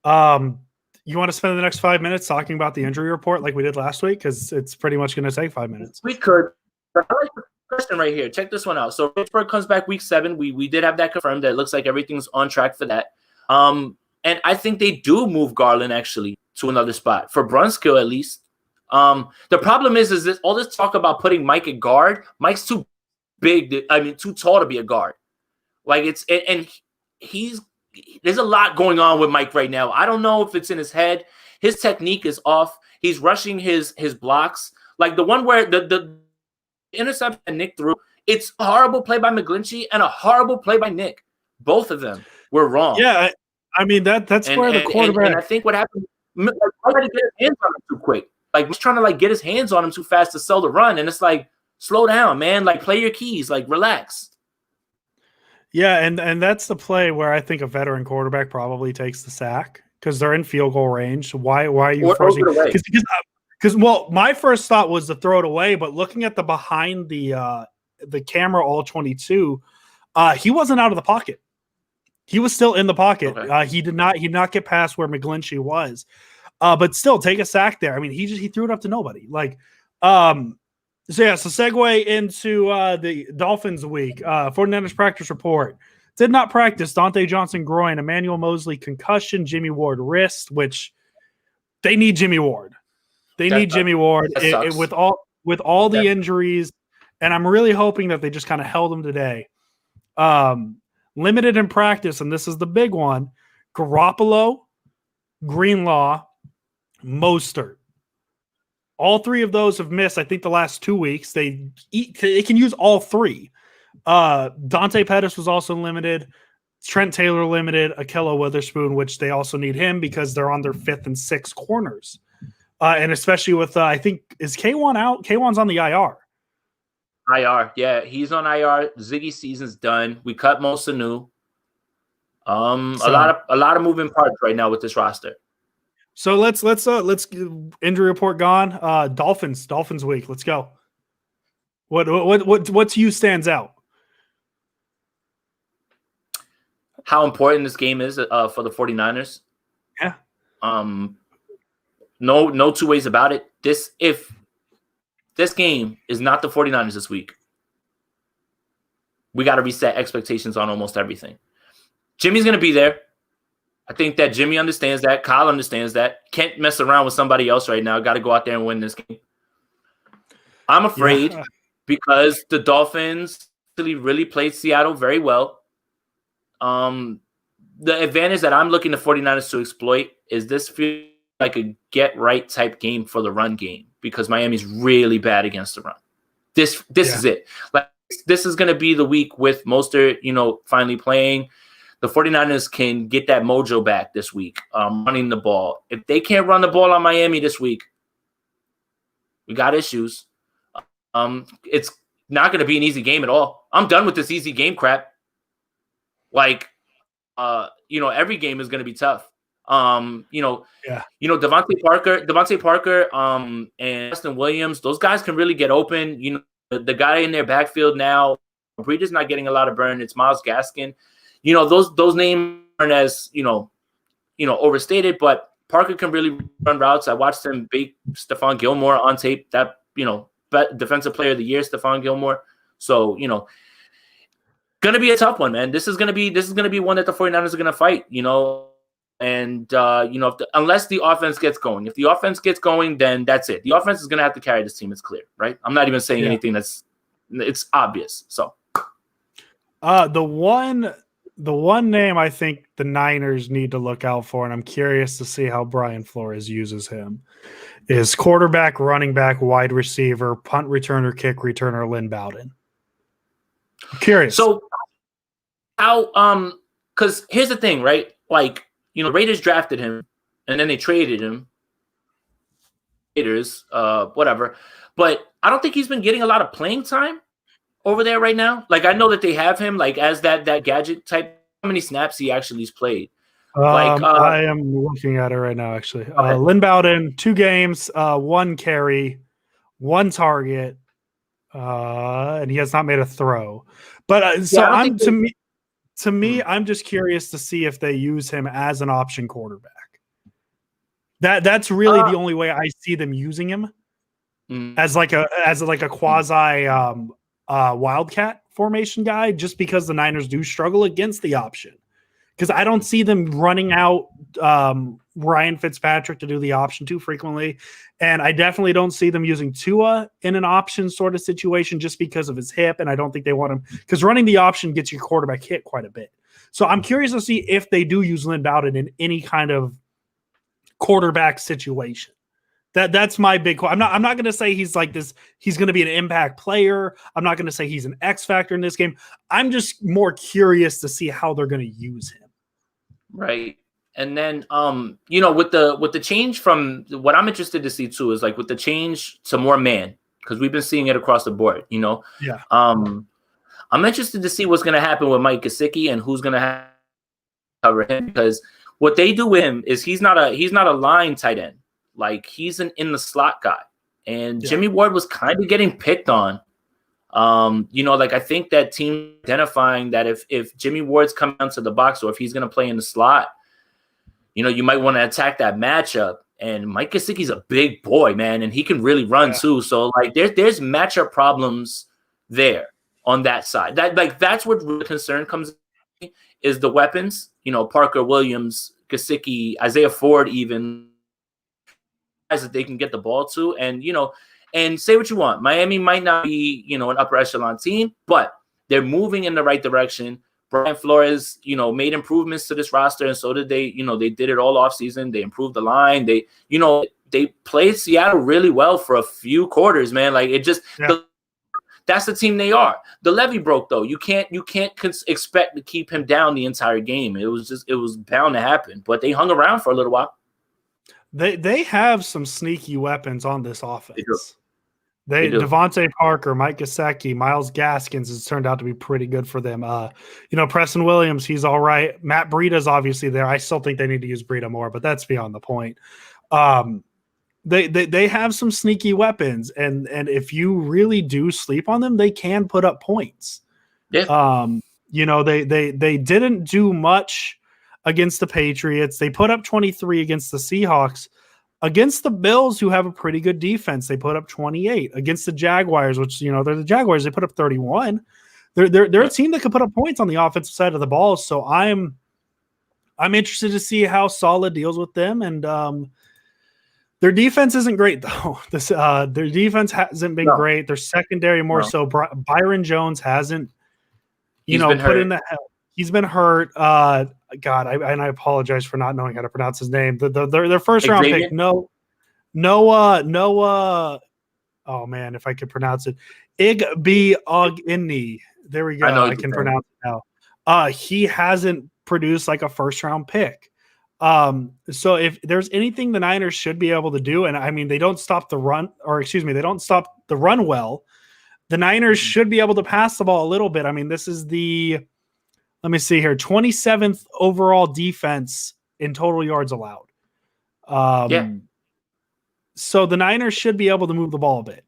You want to spend the next 5 minutes talking about the injury report like we did last week? Because it's pretty much going to take 5 minutes. We could. I like the question right here. Check this one out. So Pittsburgh comes back week 7. We did have that confirmed. That it looks like everything's on track for that. And I think they do move Garland actually to another spot for Brunskill at least. The problem is this all this talk about putting Mike at guard. Mike's too big. Too tall to be a guard. Like there's a lot going on with Mike right now. I don't know if it's in his head. His technique is off. He's rushing his blocks. Like the one where the interception Nick threw, it's a horrible play by McGlinchey and a horrible play by Nick. Both of them were wrong. Yeah, I mean that's where the quarterback. And I think what happened, I tried to get his hands on him too quick. Like he's trying to get his hands on him too fast to sell the run, and it's like, slow down, man. Like play your keys. Like relax. Yeah, and that's the play where I think a veteran quarterback probably takes the sack because they're in field goal range. Why are you forcing? Because my first thought was to throw it away, but looking at the behind the camera all 22, he wasn't out of the pocket. He was still in the pocket. Okay. He did not get past where McGlinchey was, but still take a sack there. I mean, he threw it up to nobody. So segue into the Dolphins week. 49ers practice report. Did not practice. Dante Johnson groin, Emmanuel Mosley concussion, Jimmy Ward wrist, which they need Jimmy Ward. They need Jimmy Ward with all the injuries, and I'm really hoping that they just kind of held him today. Limited in practice, and this is the big one. Garoppolo, Greenlaw, Mostert. All three of those have missed, I think, the last 2 weeks. They can use all three. Dante Pettis was also limited. Trent Taylor limited. Akello Witherspoon, which they also need him because they're on their 5th and 6th corners. And especially with, I think, is K1 out? K1's on the IR. IR, yeah. He's on IR. Ziggy season's done. We cut most of new. A lot of moving parts right now with this roster. So let's injury report gone. Dolphins week. Let's go. What to you stands out? How important this game is for the 49ers. Yeah. No two ways about it. If this game is not the 49ers this week, we got to reset expectations on almost everything. Jimmy's going to be there. I think that Jimmy understands that. Kyle understands that. Can't mess around with somebody else right now. Got to go out there and win this game. I'm afraid because the Dolphins really played Seattle very well. The advantage that I'm looking the 49ers to exploit is this feel like a get-right type game for the run game because Miami's really bad against the run. This is it. Like this is going to be the week with Mostert, finally playing. the 49ers can get that mojo back this week, running the ball. If they can't run the ball on Miami this week, we got issues. It's not going to be an easy game at all. I'm done with this easy game crap. Like, every game is going to be tough. Devontae Parker, and Justin Williams, those guys can really get open. The guy in their backfield now, Breeder's not getting a lot of burn. It's Myles Gaskin. Those names aren't as, overstated, but Parker can really run routes. I watched him beat Stephon Gilmore on tape. That, defensive player of the year, Stephon Gilmore. So, gonna be a tough one, man. This is gonna be one that the 49ers are gonna fight, and unless the offense gets going. If the offense gets going, then that's it. The offense is gonna have to carry this team. It's clear, right? I'm not even saying anything it's obvious. So the one name I think the Niners need to look out for, and I'm curious to see how Brian Flores uses him, is quarterback, running back, wide receiver, punt returner, kick returner, Lynn Bowden. I'm curious. So how because here's the thing, right? Like, Raiders drafted him and then they traded him. Raiders, whatever. But I don't think he's been getting a lot of playing time over there right now. Like, I know that they have him like as that gadget type. How many snaps he actually has played? I am looking at it right now, actually. Okay. Lynn Bowden, 2 games, 1 carry, 1 target, and he has not made a throw. But to me, I'm just curious to see if they use him as an option quarterback. That's really the only way I see them using him, as like a quasi wildcat formation guy, just because the Niners do struggle against the option. Because I don't see them running out Ryan Fitzpatrick to do the option too frequently. And I definitely don't see them using Tua in an option sort of situation just because of his hip. And I don't think they want him, because running the option gets your quarterback hit quite a bit. So I'm curious to see if they do use Lynn Bowden in any kind of quarterback situation. That's my big question. I'm not going to say he's like this. He's going to be an impact player. I'm not going to say he's an X factor in this game. I'm just more curious to see how they're going to use him. Right. And then, with the change from what I'm interested to see too is like with the change to more man, because we've been seeing it across the board, Yeah. I'm interested to see what's going to happen with Mike Gesicki and who's going to cover him, because what they do with him is he's not a line tight end. Like, he's an in the slot guy, and Jimmy Ward was kind of getting picked on. I think that team identifying that if Jimmy Ward's coming down to the box, or if he's going to play in the slot, you might want to attack that matchup. And Mike Gesicki's a big boy, man, and he can really run too. So like, there's matchup problems there on that side. That's what the concern comes in, is the weapons. Parker, Williams, Gesicki, Isaiah Ford, even guys that they can get the ball to. And say what you want, Miami might not be, an upper echelon team, but they're moving in the right direction. Brian Flores, made improvements to this roster, and so did they. They did it all off season. They improved the line. They played Seattle really well for a few quarters, man. Like, it just that's the team they are. The levee broke, though. You can't expect to keep him down the entire game. It was bound to happen, but they hung around for a little while. They have some sneaky weapons on this offense. They do. Devontae Parker, Mike Gesicki, Myles Gaskins has turned out to be pretty good for them. Preston Williams, he's all right. Matt Breida's obviously there. I still think they need to use Breida more, but that's beyond the point. They have some sneaky weapons, and if you really do sleep on them, they can put up points. Yeah. They didn't do much against the Patriots. They put up 23 against the Seahawks. Against the Bills, who have a pretty good defense, they put up 28. Against the Jaguars, which, they're the Jaguars, they put up 31. They're a team that can put up points on the offensive side of the ball. So I'm interested to see how Saleh deals with them. And their defense isn't great, though. Their defense hasn't been great. Their secondary more so. Byron Jones hasn't, put in the hell. He's been hurt. I apologize for not knowing how to pronounce his name. Their first round pick, Noah. Oh man, if I could pronounce it, Igbeogini. There we go. I can pronounce it now. He hasn't produce like a first round pick. So if there's anything the Niners should be able to do, and I mean, they don't stop the run, or excuse me, they don't stop the run well. The Niners should be able to pass the ball a little bit. I mean, this is let me see here, 27th overall defense in total yards allowed. So the Niners should be able to move the ball a bit.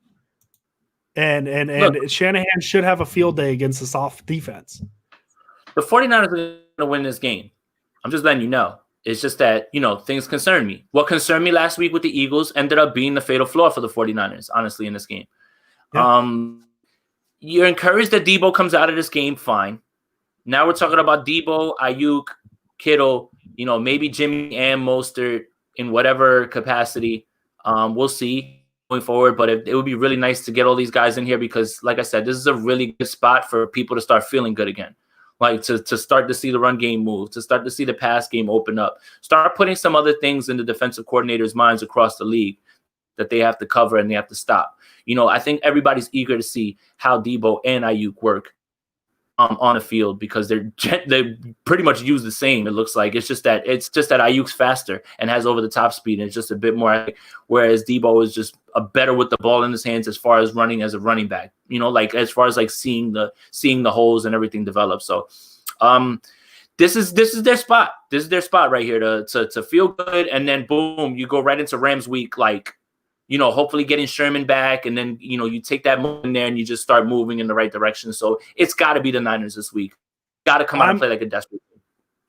And Look, Shanahan should have a field day against the soft defense. The 49ers are going to win this game. I'm just letting you know. It's just that, things concern me. What concerned me last week with the Eagles ended up being the fatal flaw for the 49ers, honestly, in this game. Yeah. You're encouraged that Debo comes out of this game fine. Now we're talking about Debo, Ayuk, Kittle, maybe Jimmy and Mostert in whatever capacity. We'll see going forward, but it would be really nice to get all these guys in here because, like I said, this is a really good spot for people to start feeling good again. Like to start to see the run game move, to start to see the pass game open up, start putting some other things in the defensive coordinators' minds across the league that they have to cover and they have to stop. I think everybody's eager to see how Debo and Ayuk work on the field because they pretty much use the same. It looks like it's just that Ayuk's faster and has over the top speed and it's just a bit more. Whereas Debo is just a better with the ball in his hands as far as running as a running back. Like as far as like seeing the holes and everything develop. So, this is their spot. This is their spot right here to feel good, and then boom, you go right into Rams week like. Hopefully getting Sherman back, and then, you take that move in there and you just start moving in the right direction. So it's got to be the Niners this week. Got to come out and play like a desperate team.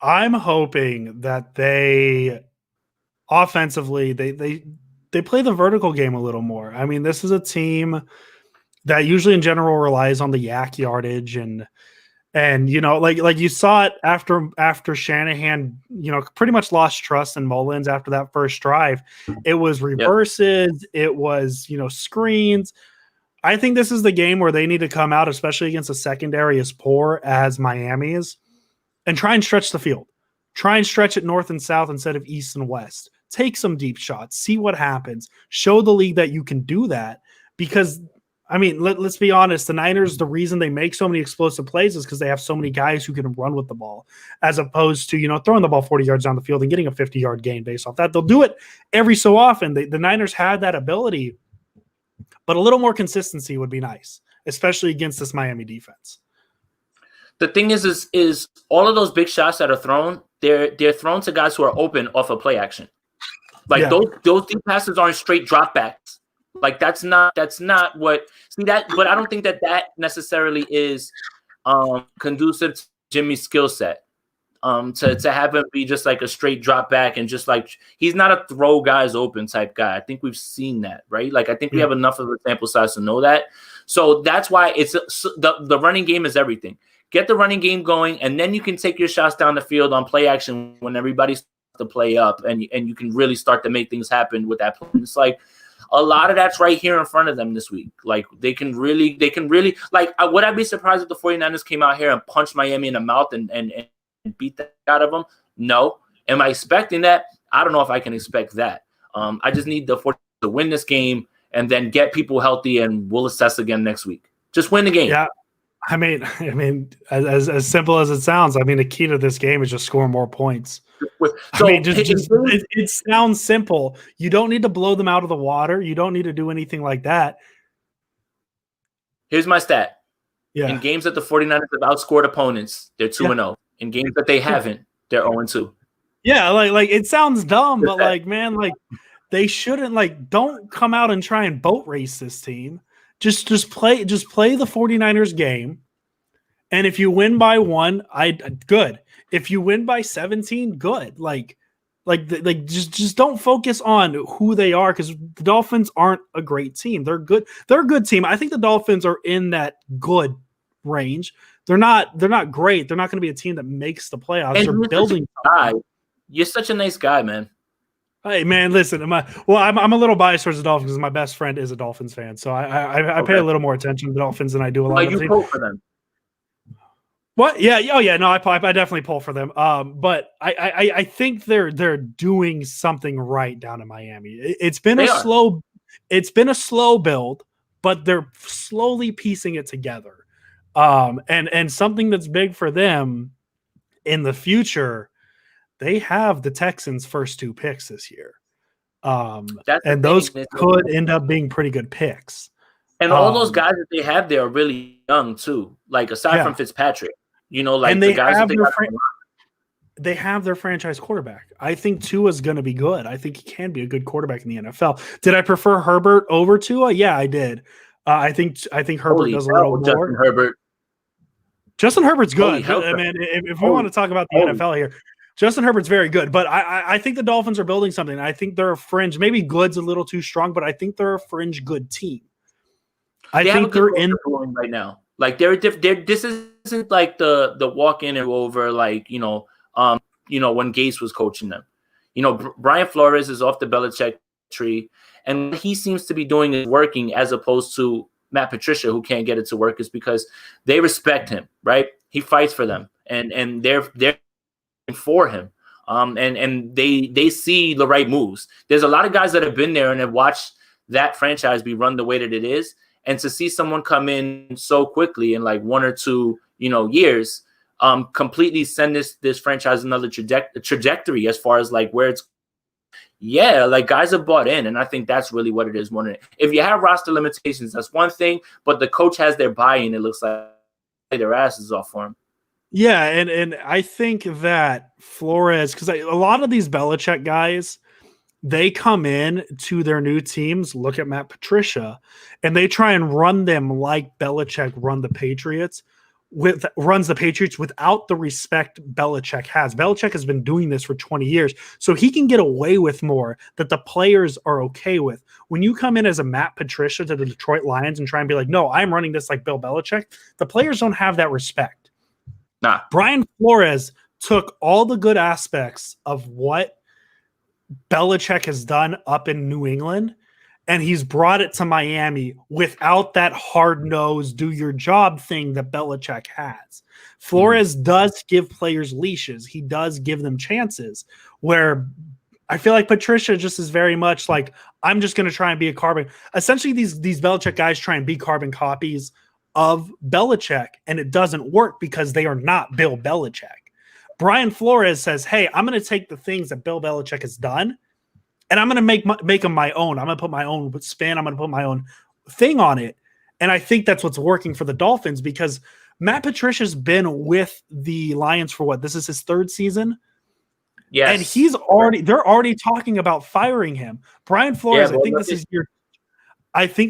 I'm hoping that they offensively, they play the vertical game a little more. I mean, this is a team that usually in general relies on the yak yardage and like you saw it after Shanahan, pretty much lost trust in Mullins after that first drive. It was reverses, It was, screens. I think this is the game where they need to come out, especially against a secondary as poor as Miami's, and try and stretch the field. Try and stretch it north and south instead of east and west. Take some deep shots. See what happens. Show the league that you can do that because – I mean, let's be honest. The Niners, the reason they make so many explosive plays is because they have so many guys who can run with the ball, as opposed to throwing the ball 40 yards down the field and getting a 50-yard gain based off that. They'll do it every so often. The Niners had that ability, but a little more consistency would be nice, especially against this Miami defense. The thing is all of those big shots that are thrown, they're thrown to guys who are open off of play action. Like those deep passes aren't straight dropbacks. Like that's not what see that, but I don't think that necessarily is conducive to Jimmy's skill set. To have him be just like a straight drop back and just like he's not a throw guys open type guy. I think we've seen that, right? Like I think we have enough of a sample size to know that. So that's why it's the running game is everything. Get the running game going, and then you can take your shots down the field on play action when everybody's to play up, and you can really start to make things happen with that play. It's like a lot of that's right here in front of them this week. Like they can really like would I be surprised if the 49ers came out here and punched Miami in the mouth and beat that out of them? No. Am I expecting that? I don't know if I can expect that. I just need the 49ers to win this game and then get people healthy, and we'll assess again next week. Just win the game. Yeah. I mean, as simple as it sounds, I mean, the key to this game is just score more points. So, I mean, it sounds simple. You don't need to blow them out of the water. You don't need to do anything like that. Here's my stat. Yeah. In games that the 49ers have outscored opponents, they're 2-0. In games that they haven't, they're 0-2. Yeah, like it sounds dumb, but like, man, like they shouldn't don't come out and try and boat race this team. Just play the 49ers game. And if you win by 1, good. If you win by 17, good. Just don't focus on who they are, because the Dolphins aren't a great team. They're good. They're a good team. I think the Dolphins are in that good range. They're not great. They're not going to be a team that makes the playoffs. And they're building. You're such a nice guy, man. Hey man, listen. I'm a little biased towards the Dolphins because my best friend is a Dolphins fan, so I pay a little more attention to the Dolphins than I do a lot. You pull for them. What? Yeah. Oh yeah. No, I definitely pull for them. But I think they're doing something right down in Miami. It's been a slow build, but they're slowly piecing it together. And something that's big for them in the future, they have the Texans' first 2 picks this year. And those could end up being pretty good picks. And all those guys that they have there are really young too. Like aside from Fitzpatrick, like and the guys that they have their franchise quarterback. I think Tua's going to be good. I think he can be a good quarterback in the NFL. Did I prefer Herbert over Tua? Yeah, I did. I think Herbert does a little more. Justin Herbert's good. I mean, if we want to talk about the NFL here, Justin Herbert's very good. But I think the Dolphins are building something. I think they're a fringe. Maybe Good's a little too strong, but I think they're a fringe good team. I think they're in right now. Like they're this isn't like the walk in and go over like when Gase was coaching them. Brian Flores is off the Belichick tree, and what he seems to be doing is working, as opposed to Matt Patricia, who can't get it to work, is because they respect him, right? He fights for them, and they're for him, and they see the right moves. There's a lot of guys that have been there and have watched that franchise be run the way that it is, and to see someone come in so quickly in like 1 or 2 years, completely send this franchise another trajectory as far as like where it's. Yeah, like guys have bought in, and I think that's really what it is. If you have roster limitations, that's one thing, but the coach has their buy-in. It looks like their asses off for him. Yeah, and I think that Flores, because a lot of these Belichick guys, they come in to their new teams, look at Matt Patricia, and they try and run them like Belichick runs the Patriots without the respect Belichick has. Belichick has been doing this for 20 years, so he can get away with more that the players are okay with. When you come in as a Matt Patricia to the Detroit Lions and try and be like, no, I'm running this like Bill Belichick, the players don't have that respect. Nah. Brian Flores took all the good aspects of what Belichick has done up in New England, and he's brought it to Miami without that hard-nosed, do-your-job thing that Belichick has. Flores does give players leashes. He does give them chances, where I feel like Patricia just is very much like, I'm just going to try and be a carbon. Essentially, these Belichick guys try and be carbon copies of Belichick, and it doesn't work because they are not Bill Belichick. Brian Flores says, hey, I'm going to take the things that Bill Belichick has done, and I'm going to make them my own. I'm going to put my own spin. I'm going to put my own thing on it. And I think that's what's working for the Dolphins, because Matt Patricia's been with the Lions for what? This is his 3rd season? Yes. And they're already talking about firing him. Brian Flores, I think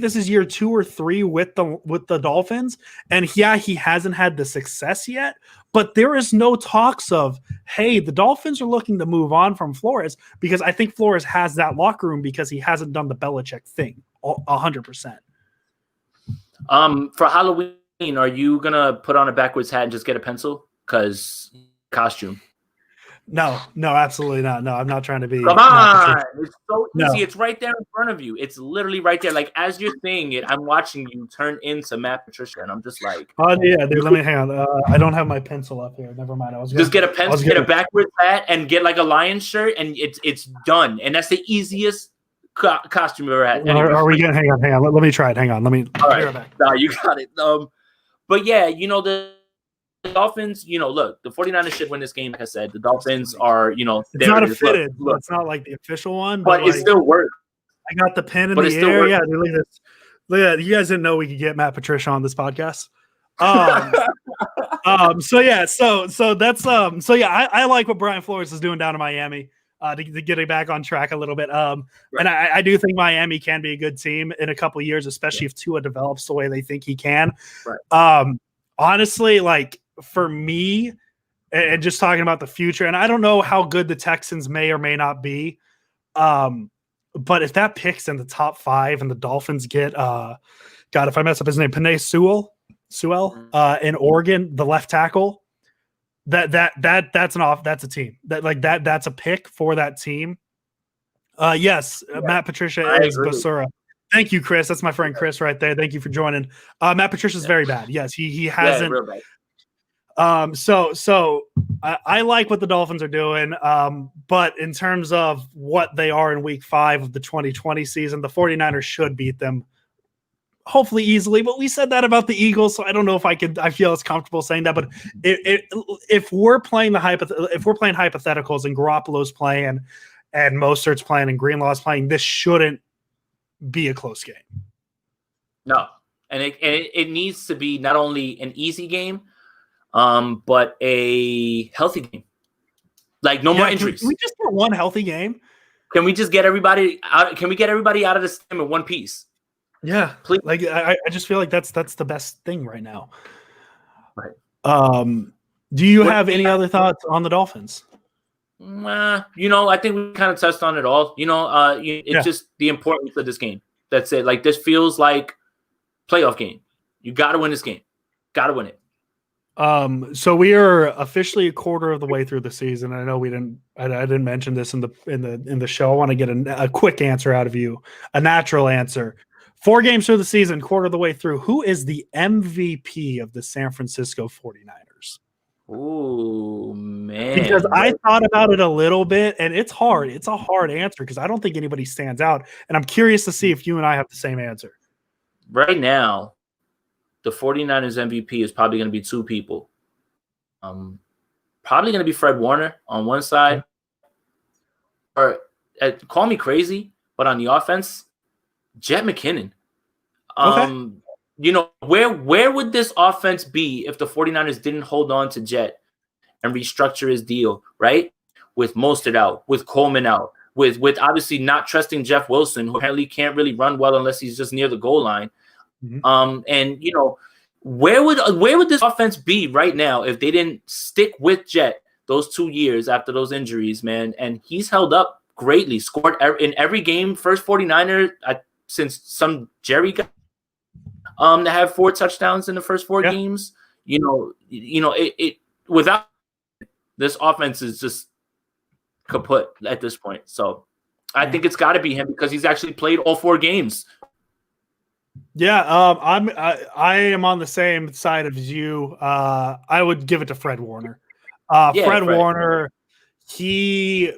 this is year 2 or 3 with the Dolphins. And he hasn't had the success yet, but there is no talks of, hey, the Dolphins are looking to move on from Flores, because I think Flores has that locker room because he hasn't done the Belichick thing 100%. For Halloween, are you going to put on a backwards hat and just get a pencil? Because costume. No, absolutely not. No, I'm not trying to be. Come on. It's so easy. No. It's right there in front of you. It's literally right there. Like, as you're saying it, I'm watching you turn into Matt Patricia, and I'm just like, oh, yeah, dude, let me hang on. I don't have my pencil up here. Never mind. Just get a pencil, get a backwards hat, and get like a Lion shirt, and it's done. And that's the easiest costume you've ever had. Are we going to hang on? Let me try it. Hang on. Let me. All right. No, you got it. But yeah, the Dolphins, look, the 49ers should win this game. Like I said, the Dolphins are, it's not a fitted. Look. It's not like the official one, but it still works. I got the pen in the air. Yeah, look at this. Look at that. You guys didn't know we could get Matt Patricia on this podcast. So that's I like what Brian Flores is doing down in Miami to get it back on track a little bit. And I do think Miami can be a good team in a couple of years, especially if Tua develops the way they think he can. Right. Honestly, like, for me, and just talking about the future, and I don't know how good the Texans may or may not be, but if that pick's in the top 5 and the Dolphins get, God, if I mess up his name, Penei Sewell in Oregon, the left tackle, that's a team that's a pick for that team. Yes, yeah. Matt Patricia is Basura. Thank you, Chris. That's my friend Chris right there. Thank you for joining. Matt Patricia's very bad. Yes, he hasn't. Real bad. So I like what the Dolphins are doing. But in terms of what they are in week 5 of the 2020 season, the 49ers should beat them hopefully easily, but we said that about the Eagles, so I don't know if I feel as comfortable saying that. But if we're playing hypotheticals and Garoppolo's playing and Mostert's playing and Greenlaw's playing, this shouldn't be a close game. No, and it needs to be not only an easy game, but a healthy game. Like no more injuries. Can we just get one healthy game? Can we just get everybody out? Can we get everybody out of this game in one piece? Yeah, please. Like I just feel like that's the best thing right now. Right. Do you have any other thoughts on the Dolphins? I think we kind of touched on it all. It's just the importance of this game. That's it. Like this feels like playoff game. You got to win this game. Got to win it. So we are officially a quarter of the way through the season. I know I didn't mention this in the show. I want to get a quick answer out of you, a natural answer. 4 games through the season, quarter of the way through. Who is the MVP of the San Francisco 49ers? Oh, man. Because I thought about it a little bit, and it's hard. It's a hard answer because I don't think anybody stands out. And I'm curious to see if you and I have the same answer. Right now, the 49ers MVP is probably going to be 2 people. Probably going to be Fred Warner on one side. Or call me crazy, but on the offense, Jet McKinnon. Where would this offense be if the 49ers didn't hold on to Jet and restructure his deal, right? With Mostert out, with Coleman out, with obviously not trusting Jeff Wilson, who apparently can't really run well unless he's just near the goal line. Mm-hmm. Where would this offense be right now if they didn't stick with Jet those 2 years after those injuries, man? And he's held up greatly, scored in every game. First 49er since some Jerry guy to have 4 touchdowns in the first 4 games. Without this offense is just kaput at this point. So I think it's got to be him because he's actually played all 4 games. Yeah, I am on the same side as you. I would give it to Fred Warner. Fred Warner, he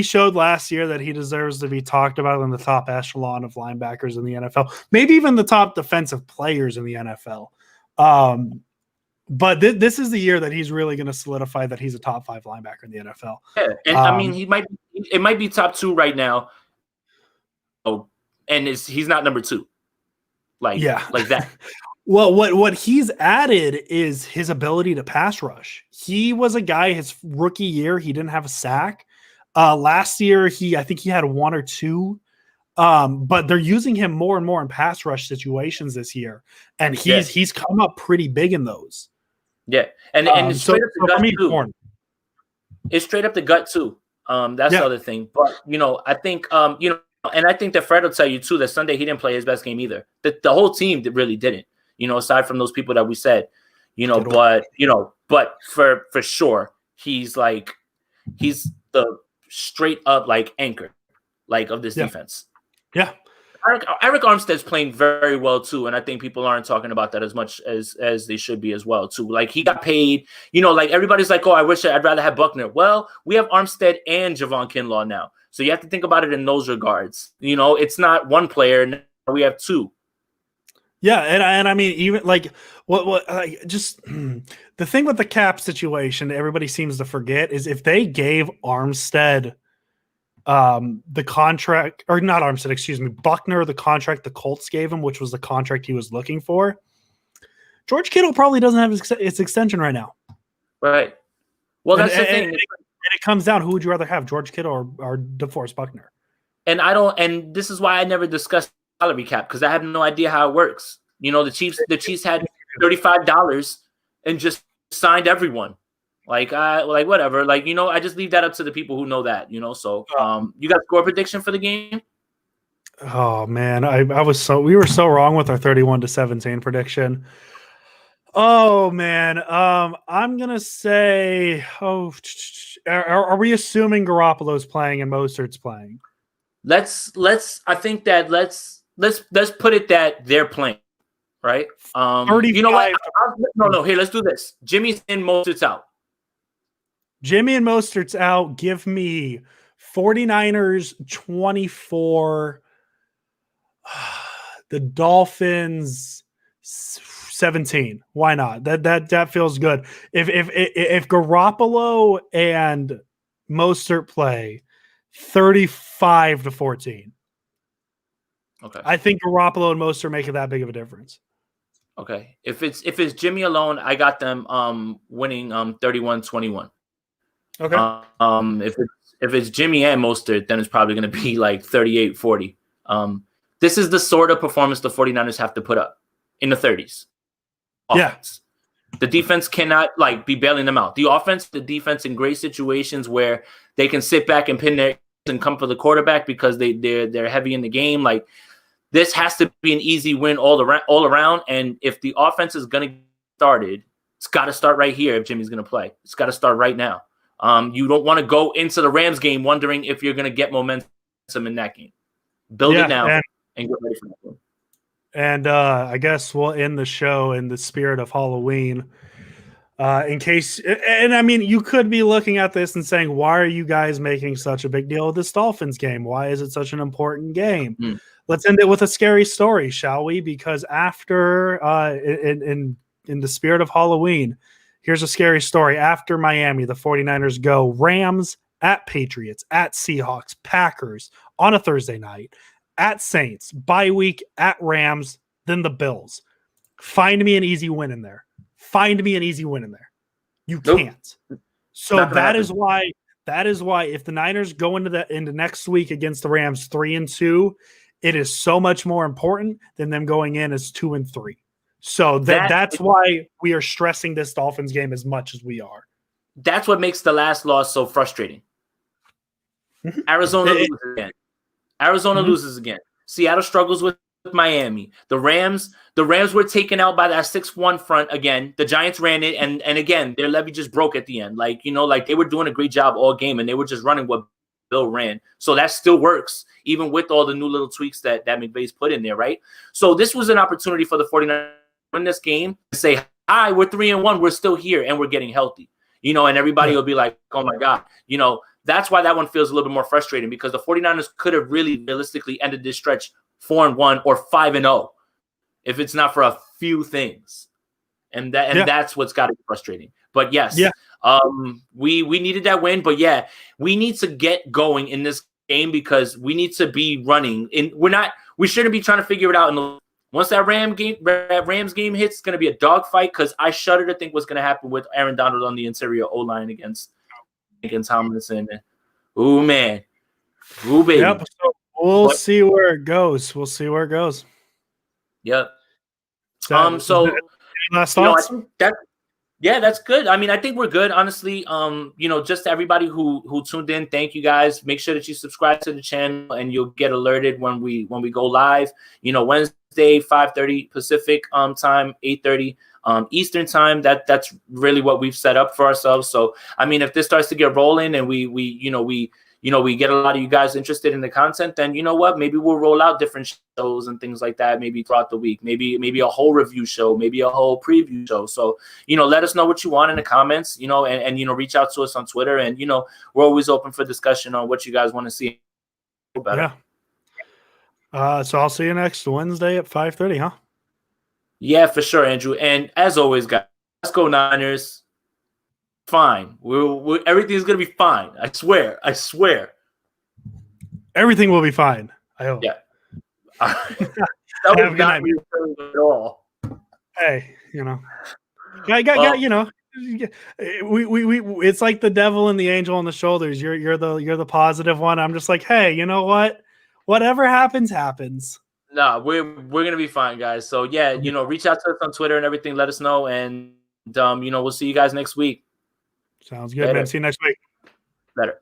showed last year that he deserves to be talked about in the top echelon of linebackers in the NFL, maybe even the top defensive players in the NFL. But this is the year that he's really going to solidify that he's a top 5 linebacker in the NFL. Yeah, and it might be top 2 right now. Oh, and he's not number 2. Like that. Well, what he's added is his ability to pass rush. He was a guy his rookie year, he didn't have a sack. Last year, I think he had 1 or 2. But they're using him more and more in pass rush situations this year, and he's come up pretty big in those. Yeah, and it's straight up the gut too. It's straight up the gut too. That's the other thing. But I think and I think that Fred will tell you too that Sunday he didn't play his best game either. The whole team really didn't. Aside from those people that we said, but for sure he's the straight up anchor of this defense. Yeah. Eric Armstead's playing very well too, and I think people aren't talking about that as much as they should be as well too. He got paid, everybody's like, oh, I'd rather have Buckner. Well, we have Armstead and Javon Kinlaw now, so you have to think about it in those regards. It's not one player; now we have 2. Yeah, and I mean, even just the thing with the cap situation, everybody seems to forget is if they gave Armstead the contract, or not Armstead, excuse me, Buckner, the contract the Colts gave him, which was the contract he was looking for, George Kittle probably doesn't have his extension right now. Right. Well, that's the thing. And it comes down, who would you rather have, George Kittle or DeForest Buckner? And this is why I never discussed salary cap, because I have no idea how it works. The Chiefs had $35 and just signed everyone. Whatever. I just leave that up to the people who know that, So you got a score prediction for the game? Oh man, we were so wrong with our 31-17 prediction. Oh man. I'm gonna say, are we assuming Garoppolo's playing and Mostert's playing? Let's put it that they're playing, right? 35. No, here, let's do this. Jimmy's in, Mostert's out. Jimmy and Mostert's out. Give me 49ers 24. The Dolphins 17. Why not? That feels good. If Garoppolo and Mostert play 35-14. Okay. I think Garoppolo and Mostert make it that big of a difference. Okay. If it's Jimmy alone, I got them winning 31-21. Okay. If it's Jimmy and Mostert, then it's probably going to be like 38-40. This is the sort of performance the 49ers have to put up in the 30s. Offense. Yeah. The defense cannot be bailing them out. The defense in great situations where they can sit back and pin their and come for the quarterback because they're heavy in the game. Like, this has to be an easy win all around. And if the offense is going to get started, it's got to start right here. If Jimmy's going to play, it's got to start right now. You don't want to go into the Rams game wondering if you're going to get momentum in that game. Build it now and get ready for that one. And I guess we'll end the show in the spirit of Halloween. In case, and I mean, you could be looking at this and saying, why are you guys making such a big deal of this Dolphins game? Why is it such an important game? Let's end it with a scary story, shall we? Because after, in the spirit of Halloween, here's a scary story. After Miami, the 49ers go Rams at Patriots, at Seahawks, Packers on a Thursday night, at Saints, bye week, at Rams, then the Bills. Find me an easy win in there. You can't. So that is why if the Niners go into next week against the Rams 3-2, it is so much more important than them going in as 2-3. So that's why we are stressing this Dolphins game as much as we are. That's what makes the last loss so frustrating. Arizona loses again. Loses again. Seattle struggles with Miami. The Rams were taken out by that 6-1 front again. The Giants ran it, and again, their levee just broke at the end. They were doing a great job all game, and they were just running what Bill ran. So that still works, even with all the new little tweaks that McVay's put in there, right? So this was an opportunity for the 49ers to win this game and say, hi, we're 3-1, we're still here, and we're getting healthy. And everybody will be like, oh my God. That's why that one feels a little bit more frustrating, because the 49ers could have really realistically ended this stretch 4-1 or 5-0 if it's not for a few things. And that's what's got to be frustrating. But yes, we needed that win. But yeah, we need to get going in this game because we need to be running. And we shouldn't be trying to figure it out. Once that Rams game hits, it's going to be a dogfight, because I shudder to think what's going to happen with Aaron Donald on the interior O-line against Tomlinson. Ooh, man. Ooh, baby. Yep. So we'll see where it goes. Yep. So last thoughts? I think that's good. I mean, I think we're good, honestly. Just to everybody who tuned in, thank you guys. Make sure that you subscribe to the channel and you'll get alerted when we go live. Wednesday, 5:30 Pacific time, 8:30 Eastern time. That's really what we've set up for ourselves. So I mean, if this starts to get rolling and we get a lot of you guys interested in the content, then you know what? Maybe we'll roll out different shows and things like that, maybe throughout the week, maybe a whole review show, maybe a whole preview show. So, let us know what you want in the comments, and reach out to us on Twitter, and, we're always open for discussion on what you guys want to see better. Yeah. So I'll see you next Wednesday at 5:30, huh? Yeah, for sure, Andrew. And as always, guys, let's go Niners. Fine. Everything's going to be fine. I swear. Everything will be fine. I hope. Yeah. That was not reassuring at all. Hey, we it's like the devil and the angel on the shoulders. You're the positive one. I'm just like, hey, you know what? Whatever happens. No, we're gonna be fine, guys. So yeah, reach out to us on Twitter and everything. Let us know, and we'll see you guys next week. Sounds good, man. See you next week. Later.